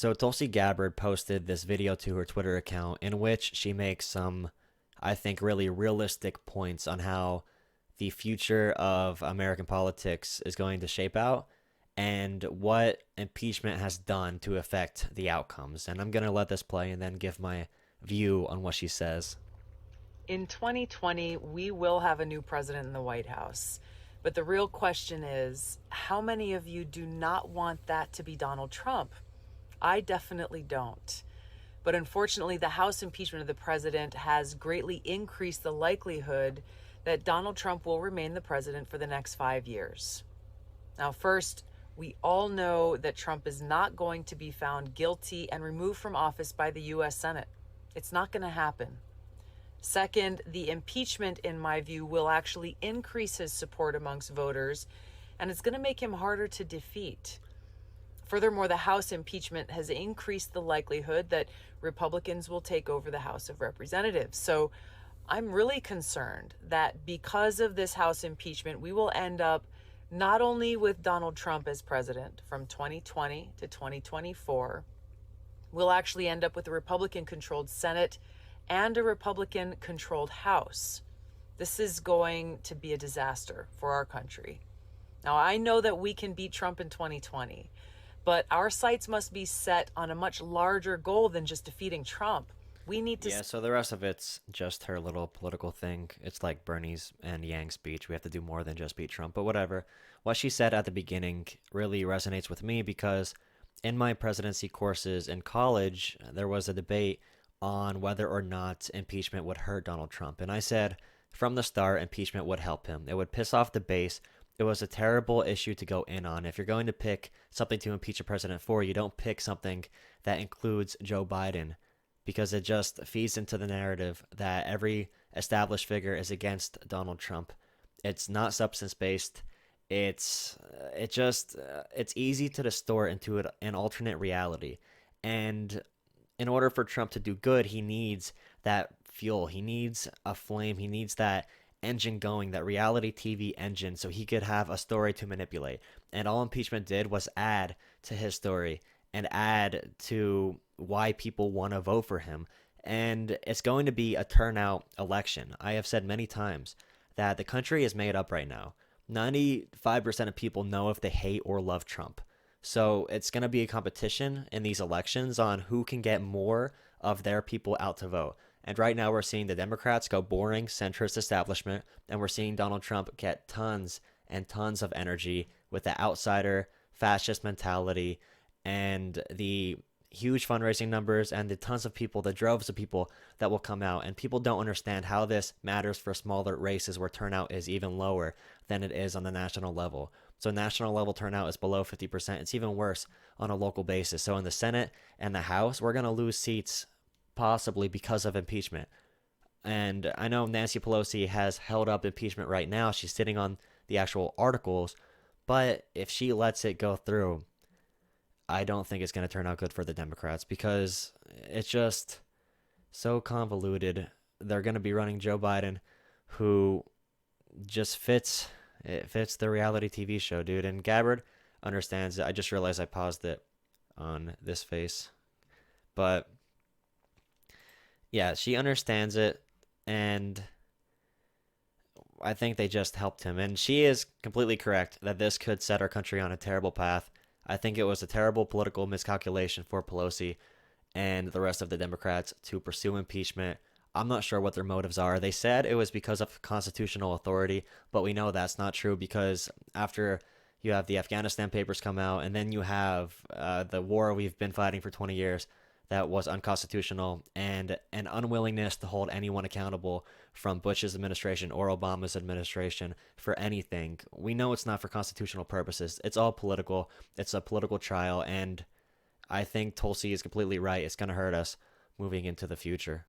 So Tulsi Gabbard posted this video to her Twitter account in which she makes some, I think, really realistic points on how the future of American politics is going to shape out and what impeachment has done to affect the outcomes. And I'm going to let this play and then give my view on what she says. In 2020, we will have a new president in the White House. But the real question is, how many of you do not want that to be Donald Trump? I definitely don't. But unfortunately, the House impeachment of the president has greatly increased the likelihood that Donald Trump will remain the president for the next 5 years. Now, first, we all know that Trump is not going to be found guilty and removed from office by the U.S. Senate. It's not going to happen. Second, the impeachment, in my view, will actually increase his support amongst voters, and it's going to make him harder to defeat. Furthermore, the House impeachment has increased the likelihood that Republicans will take over the House of Representatives. So I'm really concerned that because of this House impeachment, we will end up not only with Donald Trump as president from 2020 to 2024, we'll actually end up with a Republican-controlled Senate and a Republican-controlled House. This is going to be a disaster for our country. Now, I know that we can beat Trump in 2020, but our sights must be set on a much larger goal than just defeating Trump. We need to. Yeah, so the rest of it's just her little political thing. It's like Bernie's and Yang's speech. We have to do more than just beat Trump, but whatever. What she said at the beginning really resonates with me because in my presidency courses in college, there was a debate on whether or not impeachment would hurt Donald Trump. And I said from the start, impeachment would help him. It would piss off the base. It was a terrible issue to go in on. If you're going to pick something to impeach a president for, you don't pick something that includes Joe Biden because it just feeds into the narrative that every established figure is against Donald Trump. It's not substance based. It's easy to distort into an alternate reality. And in order for Trump to do good, he needs that fuel. He needs a flame. He needs that engine going, that reality TV engine, so he could have a story to manipulate. And all impeachment did was add to his story and add to why people want to vote for him. And it's going to be a turnout election. I have said many times that the country is made up right now. 95% of people know if they hate or love Trump. So it's going to be a competition in these elections on who can get more of their people out to vote. And right now we're seeing the Democrats go boring, centrist establishment, and we're seeing Donald Trump get tons and tons of energy with the outsider fascist mentality and the huge fundraising numbers and the tons of people, the droves of people that will come out. And people don't understand how this matters for smaller races where turnout is even lower than it is on the national level. So national level turnout is below 50%. It's even worse on a local basis. So in the Senate and the House, we're going to lose seats possibly because of impeachment. And I know Nancy Pelosi has held up impeachment right now. She's sitting on the actual articles. But if she lets it go through, I don't think it's going to turn out good for the Democrats because it's just so convoluted. They're going to be running Joe Biden, who just fits the reality TV show, dude. And Gabbard understands it. I just realized I paused it on this face. But yeah, she understands it, and I think they just helped him. And she is completely correct that this could set our country on a terrible path. I think it was a terrible political miscalculation for Pelosi and the rest of the Democrats to pursue impeachment. I'm not sure what their motives are. They said it was because of constitutional authority, but we know that's not true because after you have the Afghanistan papers come out, and then you have the war we've been fighting for 20 years that was unconstitutional, and an unwillingness to hold anyone accountable from Bush's administration or Obama's administration for anything. We know it's not for constitutional purposes. It's all political. It's a political trial, and I think Tulsi is completely right. It's going to hurt us moving into the future.